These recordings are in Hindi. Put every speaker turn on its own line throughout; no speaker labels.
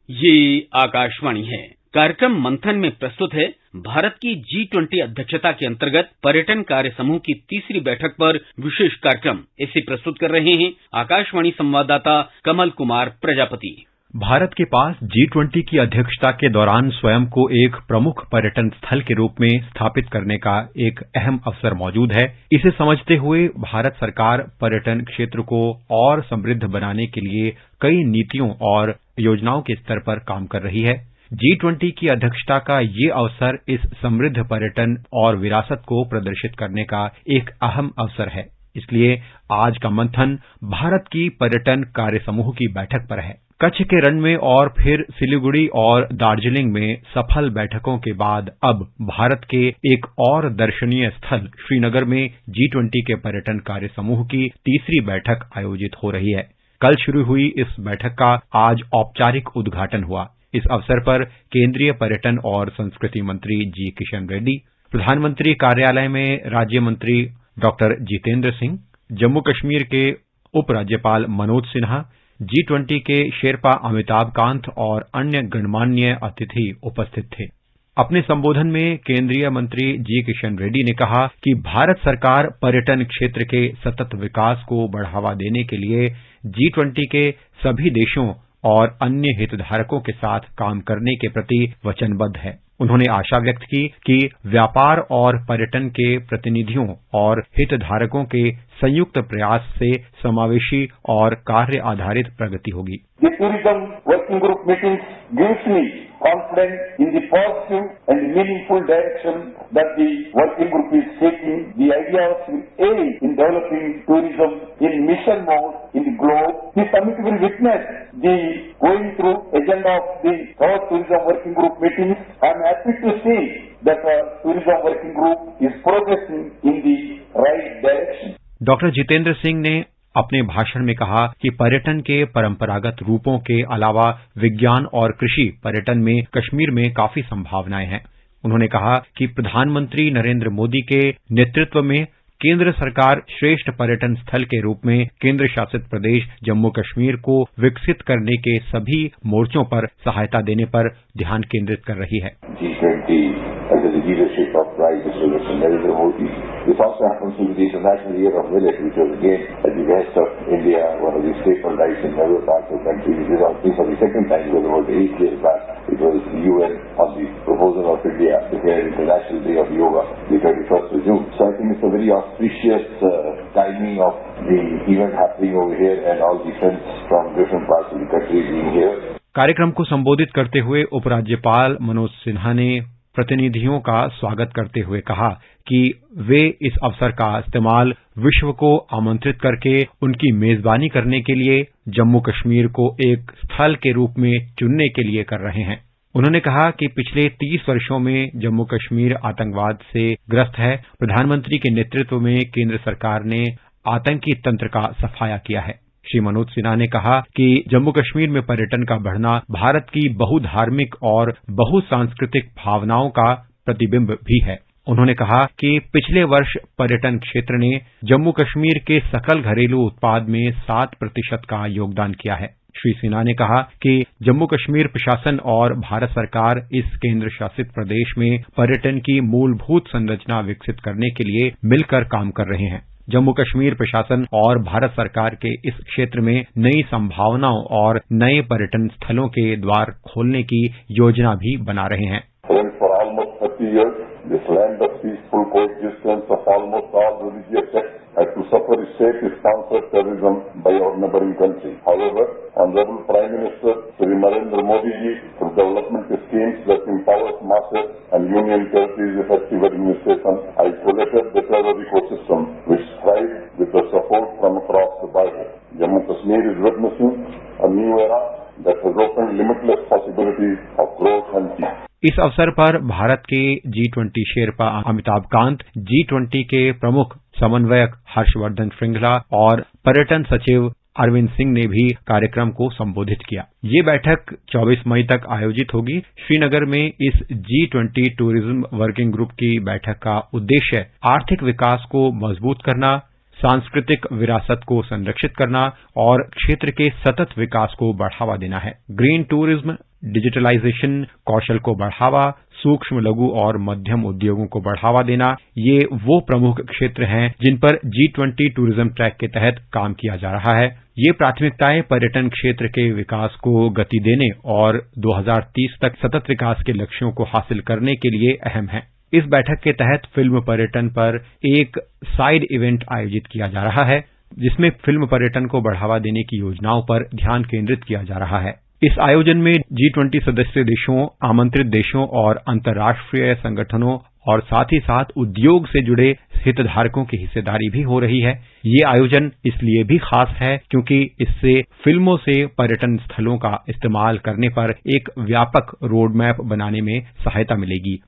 ये आकाशवाणी है। कार्यक्रम मंथन में प्रस्तुत है भारत की G20 अध्यक्षता के अंतर्गत पर्यटन कार्य समूह की तीसरी बैठक पर विशेष कार्यक्रम। इसे प्रस्तुत कर रहे हैं आकाशवाणी संवाददाता कमल कुमार प्रजापति।
भारत के पास G20 की अध्यक्षता के दौरान स्वयं को एक प्रमुख पर्यटन स्थल के रूप में स्थापित करने का एक अहम अवसर मौजूद है। इसे समझते हुए भारत सरकार पर्यटन क्षेत्र को और समृद्ध बनाने के लिए कई नीतियों और योजनाओं के स्तर पर काम कर रही है। G20 की अध्यक्षता का ये अवसर इस समृद्ध पर्यटन और विरासत को प्रदर्शित करने का एक अहम अवसर है। इसलिए आज का मंथन भारत की पर्यटन कार्य समूह की बैठक पर है। कच्छ के रण में और फिर सिलीगुड़ी और दार्जिलिंग में सफल बैठकों के बाद अब भारत के एक और दर्शनीय स्थल श्रीनगर में G20 के पर्यटन कार्य समूह की तीसरी बैठक आयोजित हो रही है। कल शुरू हुई इस बैठक का आज औपचारिक उद्घाटन हुआ। इस अवसर पर केंद्रीय पर्यटन और संस्कृति मंत्री जी किशन रेड्डी, प्रधानमंत्री कार्यालय में राज्य मंत्री डॉक्टर जितेंद्र सिंह, जम्मू कश्मीर के उपराज्यपाल मनोज सिन्हा, G20 के शेरपा अमिताभ कांत और अन्य गणमान्य अतिथि उपस्थित थे। अपने संबोधन में केंद्रीय मंत्री जी किशन रेड्डी ने कहा कि भारत सरकार पर्यटन क्षेत्र के सतत विकास को बढ़ावा देने के लिए G20 के सभी देशों और अन्य हितधारकों के साथ काम करने के प्रति वचनबद्ध है। उन्होंने आशा व्यक्त की कि व्यापार और पर्यटन के प्रतिनिधियों और हितधारकों के संयुक्त प्रयास से समावेशी और कार्य आधारित प्रगति होगी।
The tourism working group meetings gives me confidence in the positive and meaningful direction that the working group is taking. The ideas will aid in developing tourism in mission mode in the globe. The summit will witness the going through agenda of the third tourism working group meetings. I am happy to see that our tourism working group is progressing in the right direction.
Doctor Jitendra Singh ने अपने भाषण में कहा कि पर्यटन के परंपरागत रूपों के अलावा विज्ञान और कृषि पर्यटन में कश्मीर में काफी संभावनाएं हैं। उन्होंने कहा कि प्रधानमंत्री नरेंद्र मोदी के नेतृत्व में केंद्र सरकार श्रेष्ठ पर्यटन स्थल के रूप में केंद्र शासित प्रदेश जम्मू कश्मीर को विकसित करने के सभी मोर्चों पर सहायता देने पर ध्यान केंद्रित कर रही है।
Under the leadership of Prime Minister Narendra Modi. This also happens to be the International Year of Millet, which was again at the west of India, one of the staple rights in other parts of the country. This is, I think, for the second time, because about 8 years back, it was the UN on the proposal of India declared International Day of Yoga, the 31st of June. So I think it's a very auspicious timing of the event happening over here and all the friends from different parts of the country being here.
कार्यक्रम को संबोधित करते हुए उपराज्यपाल मनोज सिन्हा ने प्रतिनिधियों का स्वागत करते हुए कहा कि वे इस अवसर का इस्तेमाल विश्व को आमंत्रित करके उनकी मेजबानी करने के लिए जम्मू कश्मीर को एक स्थल के रूप में चुनने के लिए कर रहे हैं। उन्होंने कहा कि पिछले 30 वर्षों में जम्मू कश्मीर आतंकवाद से ग्रस्त है। प्रधानमंत्री के नेतृत्व में केंद्र सरकार ने आतंकी तंत्र का सफाया किया है। श्री मनोज सिन्हा ने कहा कि जम्मू कश्मीर में पर्यटन का बढ़ना भारत की बहुधार्मिक और बहुसांस्कृतिक भावनाओं का प्रतिबिंब भी है। उन्होंने कहा कि पिछले वर्ष पर्यटन क्षेत्र ने जम्मू कश्मीर के सकल घरेलू उत्पाद में 7% का योगदान किया है। श्री सिन्हा ने कहा कि जम्मू कश्मीर प्रशासन और भारत सरकार इस केंद्र शासित प्रदेश में पर्यटन की मूलभूत संरचना विकसित करने के लिए मिलकर काम कर रहे हैं। जम्मू कश्मीर प्रशासन और भारत सरकार के इस क्षेत्र में नई संभावनाओं और नए पर्यटन स्थलों के द्वार खोलने की योजना भी बना रहे हैं।
For almost 30 years, this land of peaceful coexistence of almost all religious sects had to suffer state-sponsored terrorism by our neighboring country. However, Honorable Prime Minister Shri Narendra Modi ji, through development schemes that empowers masses and Union territories effective administration, isolated the terror ecosystem, which thrived with the support from across the border. Jammu Kashmir is witnessing a new era that has opened limitless possibilities of growth and peace.
इस अवसर पर भारत के G20 शेरपा अमिताभ कांत, G20 के प्रमुख समन्वयक हर्षवर्धन श्रृंगला और पर्यटन सचिव अरविंद सिंह ने भी कार्यक्रम को संबोधित किया। ये बैठक 24 मई तक आयोजित होगी। श्रीनगर में इस G20 टूरिज्म वर्किंग ग्रुप की बैठक का उद्देश्य आर्थिक विकास को मजबूत करना, सांस्कृतिक विरासत को संरक्षित करना और क्षेत्र के सतत विकास को बढ़ावा देना है। ग्रीन टूरिज्म, डिजिटलाइजेशन, कौशल को बढ़ावा, सूक्ष्म, लघु और मध्यम उद्योगों को बढ़ावा देना, ये वो प्रमुख क्षेत्र हैं जिन पर G20 टूरिज्म ट्रैक के तहत काम किया जा रहा है। ये प्राथमिकताएं पर्यटन क्षेत्र के विकास को गति देने और 2030 तक सतत विकास के लक्ष्यों को हासिल करने के लिए अहम हैं। इस बैठक के तहत फिल्म पर्यटन पर एक साइड इवेंट आयोजित किया जा रहा है, जिसमें फिल्म पर्यटन को बढ़ावा देने की योजनाओं पर ध्यान केंद्रित किया जा रहा है। इस आयोजन में G20 सदस्य देशों, आमंत्रित देशों और अंतर्राष्ट्रीय संगठनों और साथ ही साथ उद्योग से जुड़े हितधारकों की हिस्सेदारी भी हो रही है। ये आयोजन इसलिए भी खास है क्योंकि इससे फिल्मों से पर्यटन स्थलों का इस्तेमाल करने पर एक व्यापक रोड मैप बनाने में सहायता मिलेगी।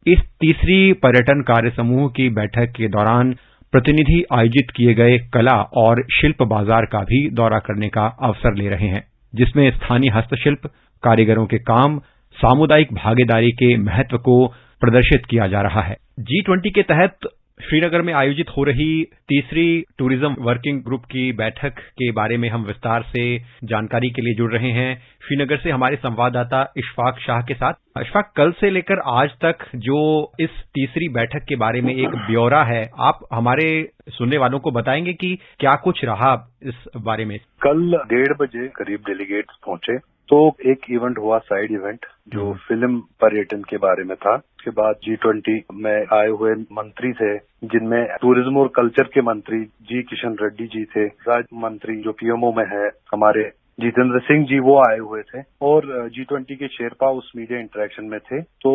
इस तीसरी पर्यटन कार्य समूह की बैठक के दौरान प्रतिनिधि आयोजित किए गए कला और शिल्प बाजार का भी दौरा करने का अवसर ले रहे हैं, जिसमें स्थानीय हस्तशिल्प कारीगरों के काम, सामुदायिक भागीदारी के महत्व को प्रदर्शित किया जा रहा है। G20 के तहत श्रीनगर में आयोजित हो रही तीसरी टूरिज्म वर्किंग ग्रुप की बैठक के बारे में हम विस्तार से जानकारी के लिए जुड़ रहे हैं श्रीनगर से हमारे संवाददाता इशफाक शाह के साथ। इशफाक, कल से लेकर आज तक जो इस तीसरी बैठक के बारे में एक ब्यौरा है, आप हमारे सुनने वालों को बताएंगे कि क्या कुछ रहा इस बारे में?
कल 1:30 बजे करीब डेलीगेट्स पहुंचे तो एक इवेंट हुआ, साइड इवेंट, जो फिल्म पर्यटन के बारे में था। उसके बाद G20 में आए हुए मंत्री थे, जिनमें टूरिज्म और कल्चर के मंत्री जी किशन रेड्डी जी थे, राज्य मंत्री जो PMO में है हमारे जितेंद्र सिंह जी, वो आए हुए थे, और G20 के शेरपा उस मीडिया इंटरेक्शन में थे। तो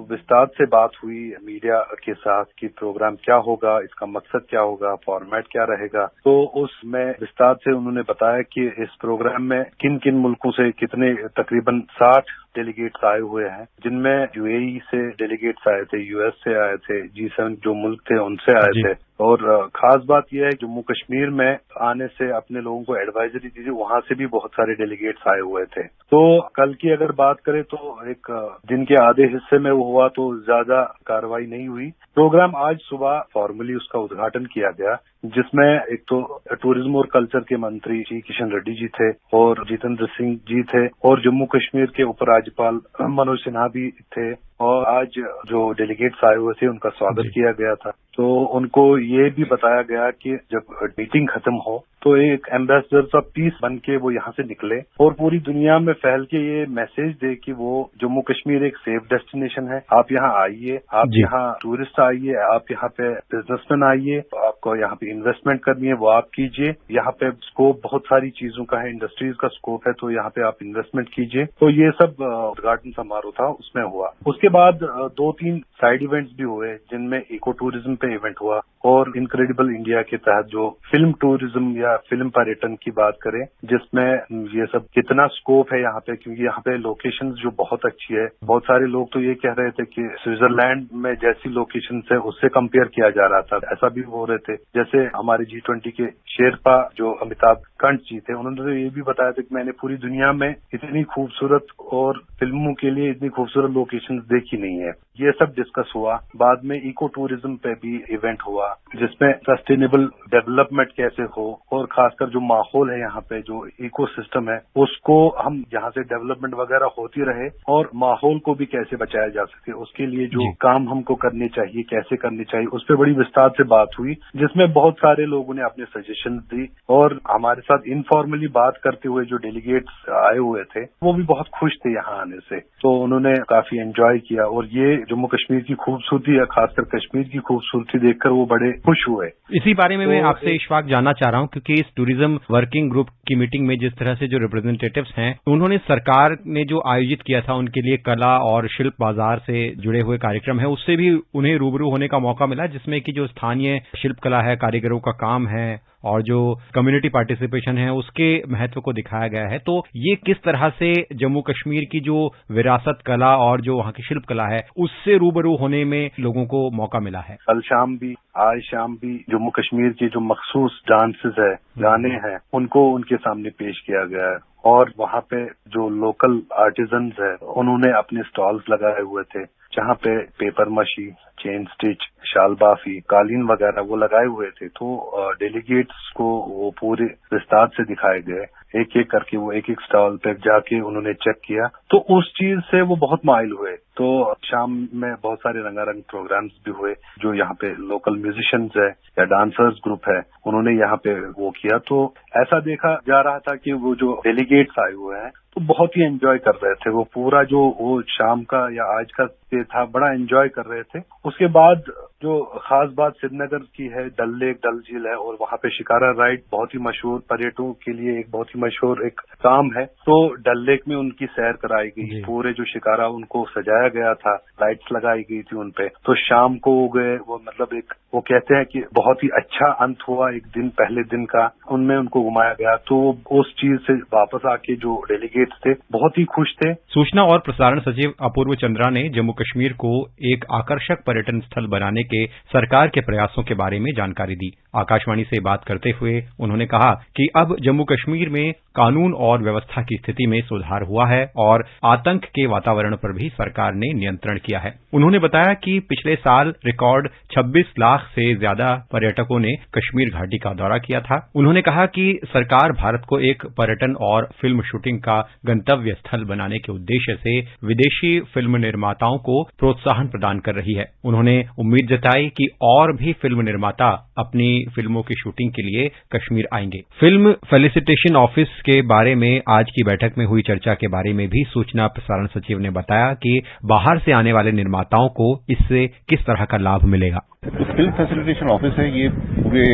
विस्तार से बात हुई मीडिया के साथ कि प्रोग्राम क्या होगा, इसका मकसद क्या होगा, फॉर्मेट क्या रहेगा। तो उसमें विस्तार से उन्होंने बताया कि इस प्रोग्राम में किन किन मुल्कों से कितने, तकरीबन 60 डेलीगेट्स आए हुए हैं, जिनमें UAE से डेलीगेट्स आए थे, US से आए थे, G7 जो मुल्क थे उनसे आए थे। और खास बात यह है जम्मू कश्मीर में आने से अपने लोगों को एडवाइजरी दीजिए, वहां से भी बहुत सारे डेलीगेट्स आए हुए थे। तो कल की अगर बात करें तो एक दिन के आधे हिस्से में वो हुआ तो ज्यादा कार्रवाई नहीं हुई। प्रोग्राम आज सुबह फॉर्मली उसका उद्घाटन किया गया, जिसमें एक तो टूरिज्म और कल्चर के मंत्री जी किशन रेड्डी जी थे और जितेंद्र सिंह जी थे, और जम्मू कश्मीर के उपराज्यपाल मनोज सिन्हा भी थे। और आज जो डेलीगेट्स आए हुए थे उनका स्वागत किया गया था। तो उनको ये भी बताया गया कि जब मीटिंग खत्म हो तो एक एम्बेसडर्स ऑफ पीस बन के वो यहाँ से निकले और पूरी दुनिया में फैल के ये मैसेज दे कि वो जम्मू कश्मीर एक सेफ डेस्टिनेशन है। आप यहाँ आइए, आप यहाँ टूरिस्ट आइए, आप यहाँ पे बिजनेसमैन आइए, आपको यहाँ पे इन्वेस्टमेंट करनी है वो आप कीजिए। यहाँ पे स्कोप बहुत सारी चीजों का है, इंडस्ट्रीज का स्कोप है, तो यहाँ पे आप इन्वेस्टमेंट कीजिए। तो ये सब उद्घाटन समारोह था, उसमें हुआ। उसके बाद 2-3 साइड इवेंट्स भी हुए, जिनमें इको टूरिज्म पे इवेंट हुआ और इनक्रेडिबल इंडिया के तहत जो फिल्म टूरिज्म या फिल्म पर्यटन की बात करें, जिसमें ये सब कितना स्कोप है यहाँ पे, क्योंकि यहाँ पे लोकेशंस जो बहुत अच्छी है। बहुत सारे लोग तो ये कह रहे थे कि स्विट्जरलैंड में जैसी लोकेशंस है उससे कंपेयर किया जा रहा था, ऐसा भी हो रहे थे। जैसे हमारे G20 के शेरपा जो अमिताभ कंठ जी थे, उन्होंने तो ये भी बताया था कि मैंने पूरी दुनिया में इतनी खूबसूरत और फिल्मों के लिए इतनी खूबसूरत लोकेशंस देखी नहीं है। ये सब डिस्कस हुआ। बाद में इको टूरिज्म पे भी इवेंट हुआ, जिसमें सस्टेनेबल डेवलपमेंट कैसे हो और खासकर जो माहौल है यहाँ पे, जो इको सिस्टम है, उसको हम यहाँ से डेवलपमेंट वगैरह होती रहे और माहौल को भी कैसे बचाया जा सके, उसके लिए जो काम हमको करने चाहिए, कैसे करने चाहिए, उस पर बड़ी विस्तार से बात हुई, जिसमें बहुत सारे लोगों ने अपने सजेशन दी। और हमारे साथ इनफॉर्मली बात करते हुए जो डेलीगेट्स आए हुए थे वो भी बहुत खुश थे यहाँ आने से, तो उन्होंने काफी एंजॉय किया। और ये जम्मू कश्मीर की खूबसूरती या खासकर कश्मीर की खूबसूरती देखकर वो बड़े खुश हुए।
इसी बारे में मैं आपसे इशफाक जानना चाह रहा हूँ, क्योंकि इस टूरिज्म वर्किंग ग्रुप की मीटिंग में जिस तरह से जो रिप्रेजेंटेटिव्स हैं, उन्होंने सरकार ने जो आयोजित किया था उनके लिए कला और शिल्प बाजार से जुड़े हुए कार्यक्रम है, उससे भी उन्हें रूबरू होने का मौका मिला, जिसमें कि जो स्थानीय शिल्प कला है, कारीगरों का काम है और जो कम्युनिटी पार्टिसिपेशन है, उसके महत्व को दिखाया गया है। तो ये किस तरह से जम्मू कश्मीर की जो विरासत कला और जो वहाँ की शिल्प कला है, उससे रूबरू होने में लोगों को मौका मिला है?
कल शाम भी, आज शाम भी जम्मू कश्मीर के जो मखसूस डांसेस है, गाने हैं, उनको उनके सामने पेश किया गया है। और वहाँ पे जो लोकल आर्टिजन्स है, उन्होंने अपने स्टॉल्स लगाए हुए थे, जहाँ पे पेपर मशी, चेन स्टिच, शाल बाफी, कालीन वगैरह वो लगाए हुए थे। तो डेलीगेट्स को वो पूरे विस्तार से दिखाए गए एक एक करके वो एक एक स्टॉल पे जाके उन्होंने चेक किया, तो उस चीज से वो बहुत माइल हुए। तो शाम में बहुत सारे रंगारंग प्रोग्राम्स भी हुए, जो यहाँ पे लोकल म्यूजिशियंस है या डांसर्स ग्रुप है, उन्होंने यहाँ पे वो किया। तो ऐसा देखा जा रहा था कि वो जो डेलीगेट्स आए हुए हैं तो बहुत ही एंजॉय कर रहे थे। वो पूरा जो वो शाम का या आज का डे था, बड़ा एंजॉय कर रहे थे। उसके बाद जो खास बात श्रीनगर की है, डल लेक, डल झील है, और वहाँ पे शिकारा राइड बहुत ही मशहूर, पर्यटकों के लिए एक बहुत ही मशहूर एक काम है। तो डल लेक में उनकी सैर कराई गई, पूरे जो शिकारा उनको सजाया गया था, लाइट्स लगाई गई थी उनपे। तो शाम को हो गए वो, मतलब एक वो कहते हैं कि बहुत ही अच्छा अंत हुआ एक दिन, पहले दिन का उनमें उनको घुमाया गया। तो उस चीज से वापस आके जो डेलीगेट्स थे बहुत ही खुश थे।
सूचना और प्रसारण सचिव अपूर्व चंद्रा ने जम्मू कश्मीर को एक आकर्षक पर्यटन स्थल बनाने के सरकार के प्रयासों के बारे में जानकारी दी। आकाशवाणी से बात करते हुए उन्होंने कहा कि अब जम्मू कश्मीर में कानून और व्यवस्था की स्थिति में सुधार हुआ है और आतंक के वातावरण पर भी सरकार ने नियंत्रण किया है। उन्होंने बताया कि पिछले साल रिकॉर्ड 26 लाख से ज्यादा पर्यटकों ने कश्मीर घाटी का दौरा किया था। उन्होंने कहा कि सरकार भारत को एक पर्यटन और फिल्म शूटिंग का गंतव्य स्थल बनाने के उद्देश्य से विदेशी फिल्म निर्माताओं को प्रोत्साहन प्रदान कर रही है। उन्होंने उम्मीद जताई कि और भी फिल्म निर्माता अपनी फिल्मों की शूटिंग के लिए कश्मीर आएंगे। फिल्म फेलिसिटेशन ऑफिस के बारे में आज की बैठक में हुई चर्चा के बारे में भी सूचना प्रसारण सचिव ने बताया कि बाहर से आने वाले निर्माताओं को इससे किस तरह का लाभ मिलेगा।
जो फिल्म फैसिलिटेशन ऑफिस है ये पूरे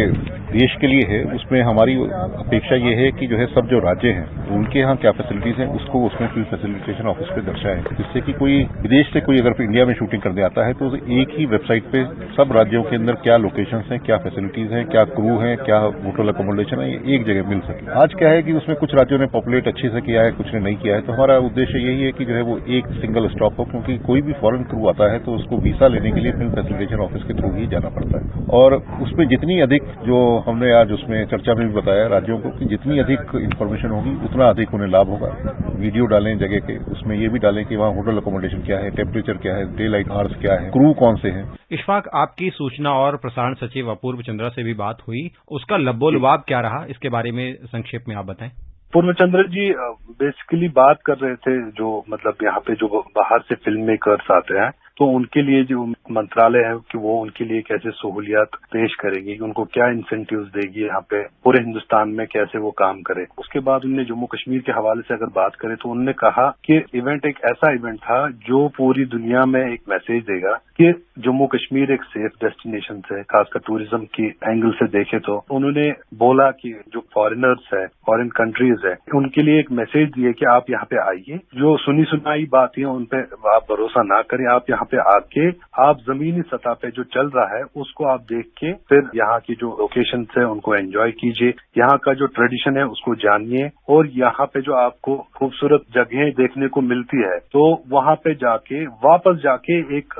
देश के लिए है। उसमें हमारी अपेक्षा ये है कि जो है सब जो राज्य हैं उनके यहाँ क्या फैसिलिटीज हैं उसको उसमें फिल्म फैसिलिटेशन ऑफिस पे दर्शाएं, जिससे कि कोई विदेश से कोई अगर इंडिया में शूटिंग करने आता है तो एक ही वेबसाइट पे सब राज्यों के अंदर क्या लोकेशंस हैं, क्या फैसिलिटीज हैं, क्या क्रू है, क्या होटल अकोमोडेशन है, ये एक जगह मिल सके। आज क्या है कि उसमें कुछ राज्यों ने पॉपुलेट अच्छे से किया है, कुछ ने नहीं किया है। तो हमारा उद्देश्य यही है कि जो है वो एक सिंगल स्टॉप हो, क्योंकि कोई भी फॉरेन क्रू आता है तो उसको वीसा लेने के लिए फिल्म फैसिलिटेशन ऑफिस के थ्रू ही जाना पड़ता है। और उसमें जितनी अधिक, जो हमने आज उसमें चर्चा में भी बताया राज्यों को, कि जितनी अधिक इन्फॉर्मेशन होगी उतना अधिक उन्हें लाभ होगा। वीडियो डालें जगह के, उसमें ये भी डालें कि वहाँ होटल अकोमोडेशन क्या है, टेम्परेचर क्या है, डे लाइट आवर्स क्या है, क्रू कौन से हैं।
इशफाक, आपकी सूचना और प्रसारण सचिव अपूर्व चंद्रा से भी बात हुई, उसका लब्बो-लुबाब क्या रहा, इसके बारे में संक्षेप में आप बताएं।
पूर्व चंद्र जी बेसिकली बात कर रहे थे, जो मतलब यहाँ पे जो बाहर से फिल्म मेकर्स आते हैं तो उनके लिए जो मंत्रालय है कि वो उनके लिए कैसे सहूलियत पेश करेगी, उनको क्या इंसेंटिव्स देगी, यहाँ पे पूरे हिंदुस्तान में कैसे वो काम करे। उसके बाद उन्होंने जम्मू कश्मीर के हवाले से अगर बात करें तो उन्होंने कहा कि इवेंट एक ऐसा इवेंट था जो पूरी दुनिया में एक मैसेज देगा कि जम्मू कश्मीर एक सेफ डेस्टिनेशन है, खासकर टूरिज्म की एंगल से देखे तो। उन्होंने बोला कि जो फॉरेनर्स है, फॉरेन कंट्रीज है, उनके लिए एक मैसेज दिए कि आप यहाँ पे आइए, जो सुनी सुनाई बातें उन पे आप भरोसा ना करें, आप यहाँ पे आके आप जमीनी सतह पे जो चल रहा है उसको आप देख के फिर यहाँ की जो लोकेशन है उनको एंजॉय कीजिए, यहाँ का जो ट्रेडिशन है उसको जानिए, और यहाँ पे जो आपको खूबसूरत जगहें देखने को मिलती है तो वहाँ पे जाके वापस जाके एक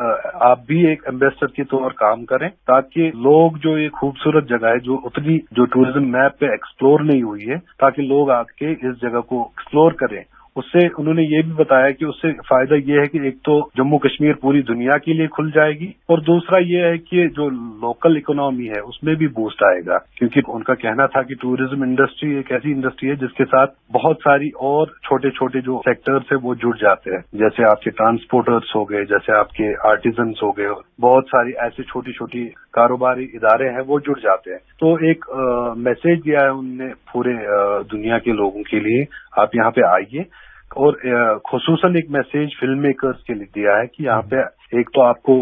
आप भी एक एम्बेसडर के तौर काम करें, ताकि लोग जो ये खूबसूरत जगह है जो उतनी जो टूरिज्म मैप पे एक्सप्लोर नहीं हुई है, ताकि लोग आके इस जगह को एक्सप्लोर करें। उससे उन्होंने ये भी बताया कि उससे फायदा ये है कि एक तो जम्मू कश्मीर पूरी दुनिया के लिए खुल जाएगी, और दूसरा ये है कि जो लोकल इकोनॉमी है उसमें भी बूस्ट आएगा, क्योंकि उनका कहना था कि टूरिज्म इंडस्ट्री एक ऐसी इंडस्ट्री है जिसके साथ बहुत सारी और छोटे छोटे जो सेक्टर्स है वो जुड़ जाते हैं, जैसे आपके ट्रांसपोर्टर्स हो गए, जैसे आपके आर्टिजन्स हो गए, बहुत सारी ऐसी छोटी छोटी कारोबारी इदारे हैं वो जुड़ जाते हैं। तो एक मैसेज दिया है उनने पूरे दुनिया के लोगों के लिए, आप यहाँ पे आइए, और खुसूसन एक मैसेज फिल्म मेकर्स के लिए दिया है कि यहाँ पे एक तो आपको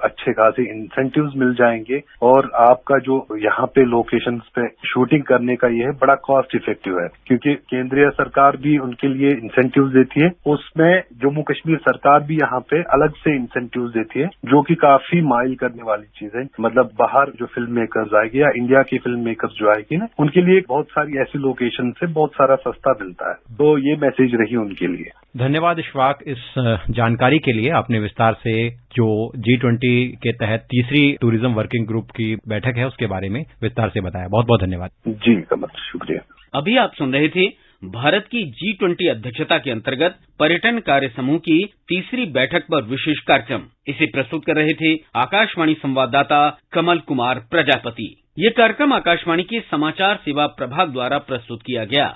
अच्छे खासे इंसेंटिव्स मिल जाएंगे, और आपका जो यहाँ पे लोकेशंस पे शूटिंग करने का ये है बड़ा कॉस्ट इफेक्टिव है, क्योंकि केंद्रीय सरकार भी उनके लिए इंसेंटिव्स देती है, उसमें जम्मू कश्मीर सरकार भी यहाँ पे अलग से इंसेंटिव्स देती है, जो कि काफी माइल करने वाली चीज है। मतलब बाहर जो फिल्म मेकर्स आएगी या इंडिया की फिल्म मेकर्स जो आएगी ना, उनके लिए बहुत सारी ऐसी लोकेशन से बहुत सारा सस्ता मिलता है। तो ये मैसेज रही उनके लिए।
धन्यवाद इशफाक इस जानकारी के लिए। आपने विस्तार से जो G20 के तहत तीसरी टूरिज्म वर्किंग ग्रुप की बैठक है उसके बारे में विस्तार से बताया। बहुत बहुत धन्यवाद।
जी कमल, शुक्रिया।
अभी आप सुन रहे थे भारत की G20 अध्यक्षता के अंतर्गत पर्यटन कार्य समूह की तीसरी बैठक पर विशेष कार्यक्रम। इसे प्रस्तुत कर रहे थे आकाशवाणी संवाददाता कमल कुमार प्रजापति। ये कार्यक्रम आकाशवाणी के समाचार सेवा प्रभाग द्वारा प्रस्तुत किया गया।